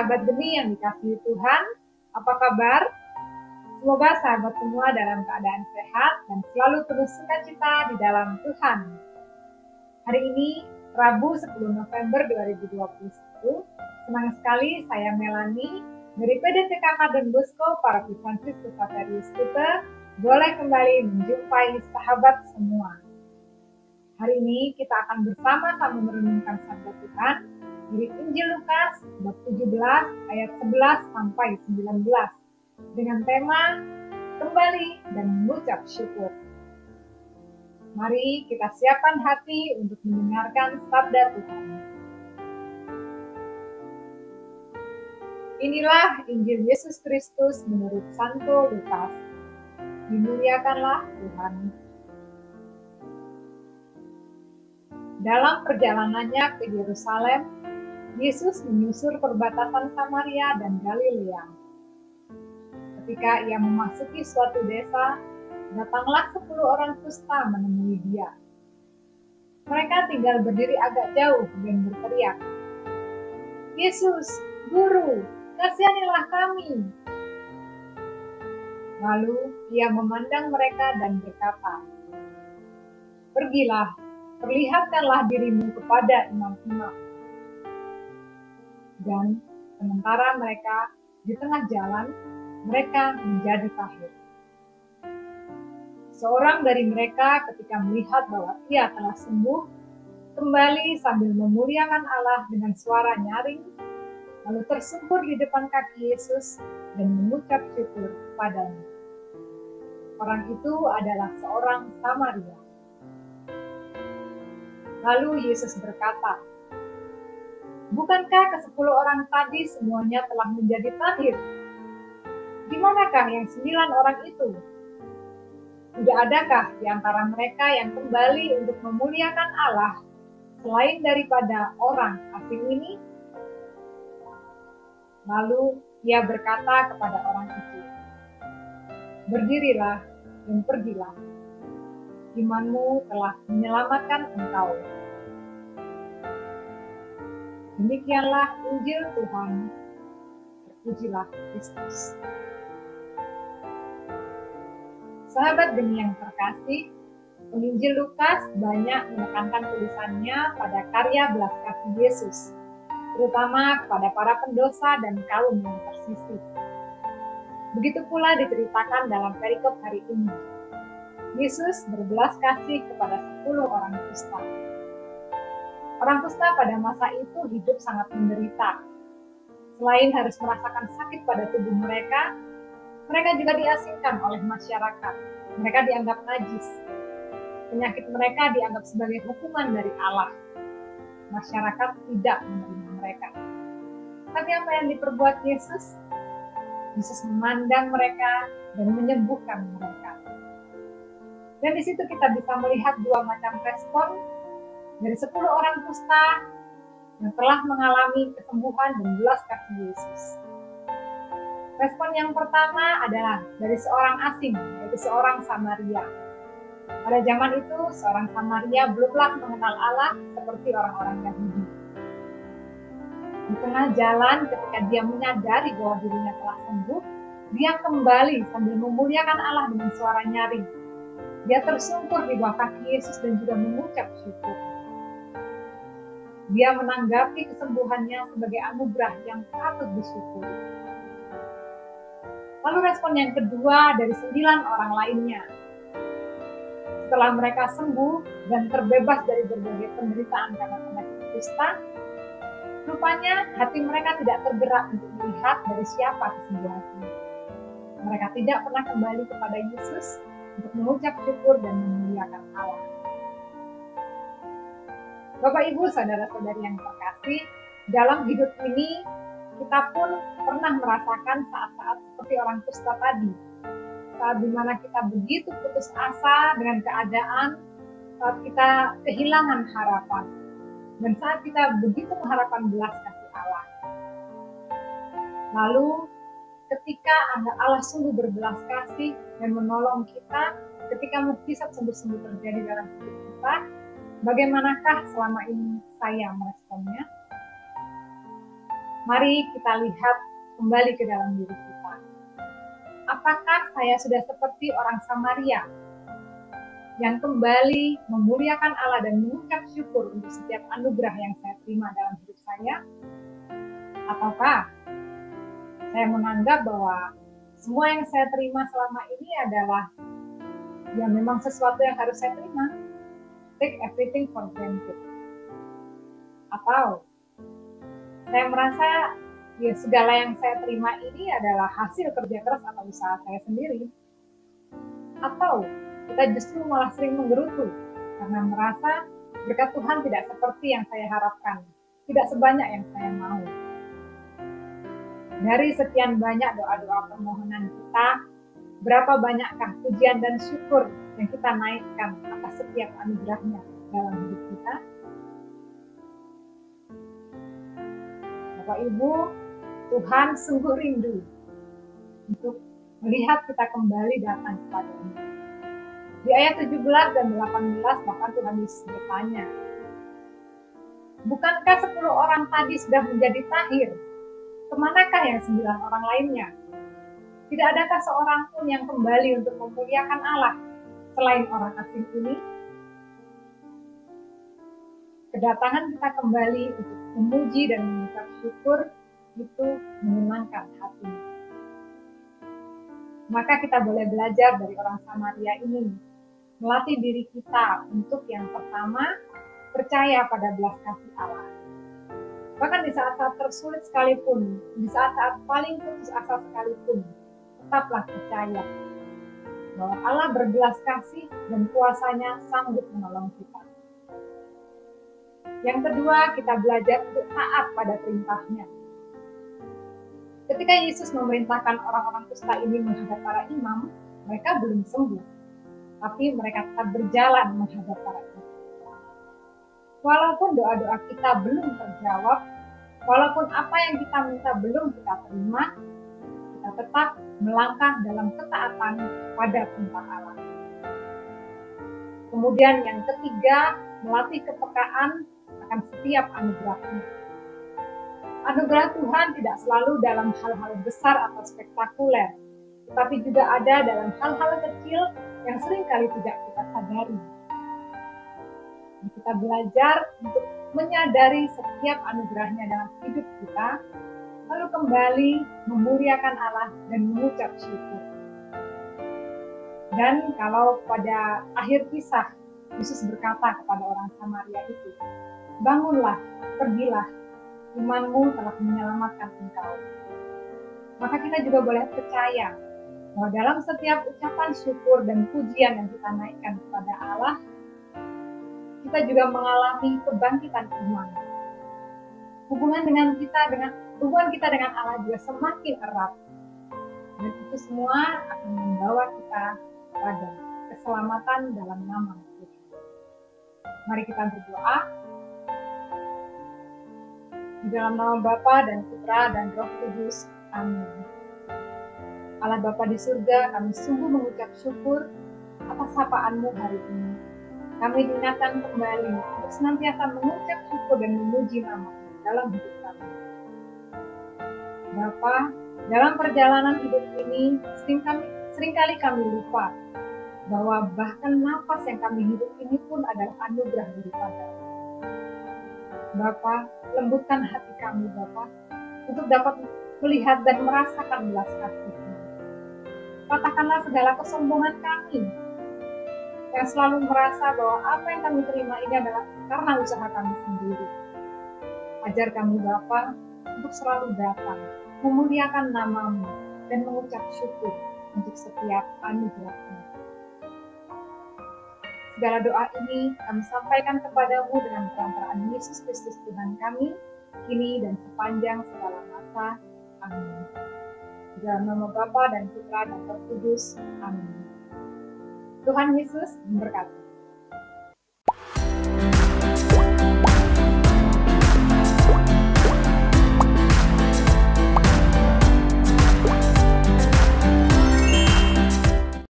sahabat Geni yang dikasihi Tuhan, apa kabar? Semoga sahabat semua dalam keadaan sehat dan selalu penuh sukacita di dalam Tuhan. Hari ini, Rabu 10 November 2021, senang sekali saya Melani dari PDTK Don Bosco Paroki Fransiskus Xaverius Kute boleh kembali menjumpai sahabat semua. Hari ini kita akan bersama-sama merenungkan sabda Tuhan dari Injil Lukas bab 17 ayat 11 sampai 19 dengan tema kembali dan mengucap syukur. Mari kita siapkan hati untuk mendengarkan sabda Tuhan. Inilah Injil Yesus Kristus menurut Santo Lukas. Dimuliakanlah Tuhan. Dalam perjalanannya ke Yerusalem, Yesus menyusur perbatasan Samaria dan Galilea. Ketika ia memasuki suatu desa, datanglah 10 orang kusta menemui dia. Mereka tinggal berdiri agak jauh dan berteriak, "Yesus, Guru, kasihanilah kami." Lalu ia memandang mereka dan berkata, "Pergilah, perlihatkanlah dirimu kepada imam-imam." Dan sementara mereka di tengah jalan, mereka menjadi tahir. Seorang dari mereka ketika melihat bahwa ia telah sembuh, kembali sambil memuliakan Allah dengan suara nyaring, lalu tersungkur di depan kaki Yesus dan mengucap syukur kepadanya. Orang itu adalah seorang Samaria. Lalu Yesus berkata, "Bukankah ke-10 orang tadi semuanya telah menjadi tahir? Di manakah yang 9 orang itu? Tidak adakah di antara mereka yang kembali untuk memuliakan Allah selain daripada orang asing ini?" Lalu ia berkata kepada orang itu, "Berdirilah dan pergilah. Imanmu telah menyelamatkan engkau." Demikianlah Injil Tuhan. Terpujilah Kristus. Sahabat Geni yang terkasih, penginjil Lukas banyak menekankan tulisannya pada karya belas kasih Yesus, terutama kepada para pendosa dan kaum yang tersisih. Begitu pula diceritakan dalam perikop hari ini. Yesus berbelas kasih kepada 10 orang kusta. Orang kusta pada masa itu hidup sangat menderita. Selain harus merasakan sakit pada tubuh mereka, mereka juga diasingkan oleh masyarakat. Mereka dianggap najis. Penyakit mereka dianggap sebagai hukuman dari Allah. Masyarakat tidak menerima mereka. Tapi apa yang diperbuat Yesus? Yesus memandang mereka dan menyembuhkan mereka. Dan di situ kita bisa melihat dua macam respon dari 10 orang kusta yang telah mengalami kesembuhan dan belas kasih Yesus. Respon yang pertama adalah dari seorang asing, yaitu seorang Samaria. Pada zaman itu, seorang Samaria belumlah mengenal Allah seperti orang-orang Yahudi. Di tengah jalan, ketika dia menyadari bahwa dirinya telah sembuh, dia kembali sambil memuliakan Allah dengan suara nyaring. Dia tersungkur di bawah kaki Yesus dan juga mengucap syukur. Dia menanggapi kesembuhannya sebagai anugerah yang patut disyukuri. Lalu respon yang kedua dari 9 orang lainnya. Setelah mereka sembuh dan terbebas dari berbagai penderitaan karena penyakit kusta, rupanya hati mereka tidak tergerak untuk melihat dari siapa kesembuhan ini. Mereka tidak pernah kembali kepada Yesus untuk mengucap syukur dan memuliakan Allah. Bapak Ibu, saudara-saudari yang terkasih, dalam hidup ini kita pun pernah merasakan saat-saat seperti orang kusta tadi. Saat dimana kita begitu putus asa dengan keadaan, saat kita kehilangan harapan, dan saat kita begitu mengharapkan belas kasih Allah. Lalu ketika Allah sungguh berbelas kasih dan menolong kita, ketika mukjizat sungguh-sungguh terjadi dalam hidup kita, bagaimanakah selama ini saya meresponnya? Mari kita lihat kembali ke dalam diri kita. Apakah saya sudah seperti orang Samaria yang kembali memuliakan Allah dan mengucap syukur untuk setiap anugerah yang saya terima dalam hidup saya? Ataukah saya menganggap bahwa semua yang saya terima selama ini adalah ya memang sesuatu yang harus saya terima? Take everything for granted. Atau saya merasa ya segala yang saya terima ini adalah hasil kerja keras atau usaha saya sendiri? Atau kita justru malah sering menggerutu karena merasa berkat Tuhan tidak seperti yang saya harapkan, tidak sebanyak yang saya mau. Dari sekian banyak doa-doa permohonan kita, berapa banyakkah pujian dan syukur yang kita naikkan atas setiap anugerahnya dalam hidup kita? Bapak Ibu, Tuhan sungguh rindu untuk melihat kita kembali datang kepada-Nya. Di ayat 17 dan 18 bahkan Tuhan Yesus bertanya, bukankah 10 orang tadi sudah menjadi tahir? Kemanakah yang 9 orang lainnya? Tidak adakah seorang pun yang kembali untuk memuliakan Allah selain orang asing ini? Kedatangan kita kembali untuk memuji dan mengucap syukur itu menyenangkan hati. Maka kita boleh belajar dari orang Samaria ini, melatih diri kita untuk yang pertama, percaya pada belas kasih Allah. Bahkan di saat-saat tersulit sekalipun, di saat-saat paling putus asa sekalipun, tetaplah percaya bahwa Allah berbelas kasih dan kuasanya sanggup menolong kita. Yang kedua, kita belajar untuk taat pada perintahnya. Ketika Yesus memerintahkan orang-orang kusta ini menghadap para imam, mereka belum sembuh. Tapi mereka tetap berjalan menghadap para imam. Walaupun doa-doa kita belum terjawab, walaupun apa yang kita minta belum kita terima, kita tetap melangkah dalam ketaatan pada perintah Allah. Kemudian yang ketiga, melatih kepekaan akan setiap anugerahnya. Anugerah Tuhan tidak selalu dalam hal-hal besar atau spektakuler, tetapi juga ada dalam hal-hal kecil yang seringkali tidak kita sadari. Kita belajar untuk menyadari setiap anugerahnya dalam hidup kita, lalu kembali memuliakan Allah dan mengucap syukur. Dan kalau pada akhir kisah, Yesus berkata kepada orang Samaria itu, bangunlah, pergilah, imanmu telah menyelamatkan engkau. Maka kita juga boleh percaya bahwa dalam setiap ucapan syukur dan pujian yang kita naikkan kepada Allah, kita juga mengalami kebangkitan iman. Hubungan kita dengan Allah juga semakin erat. Dan itu semua akan membawa kita pada keselamatan dalam nama Tuhan. Mari kita berdoa. Di dalam nama Bapa dan Putra dan Roh Kudus. Amin. Allah Bapa di surga, kami sungguh mengucap syukur atas sapaan-Mu hari ini. Kami diingatkan kembali untuk senantiasa mengucap syukur dan memuji nama-Mu dalam hidup kami. Bapa, dalam perjalanan hidup ini, seringkali kami lupa bahwa bahkan nafas yang kami hidup ini pun adalah anugerah daripada-Mu. Bapa, lembutkan hati kami, Bapa, untuk dapat melihat dan merasakan belas kasih-Mu. Patahkanlah segala kesombongan kami yang selalu merasa bahwa apa yang kami terima ini adalah karena usaha kami sendiri. Ajar kami Bapa untuk selalu datang, memuliakan nama-Mu dan mengucap syukur untuk setiap anugerah-Mu. Segala doa ini kami sampaikan kepadamu dengan perantaraan Yesus Kristus Tuhan kami, kini dan sepanjang segala masa. Amin. Di dalam nama Bapa dan Putra dan Roh Kudus. Amin. Tuhan Yesus memberkati.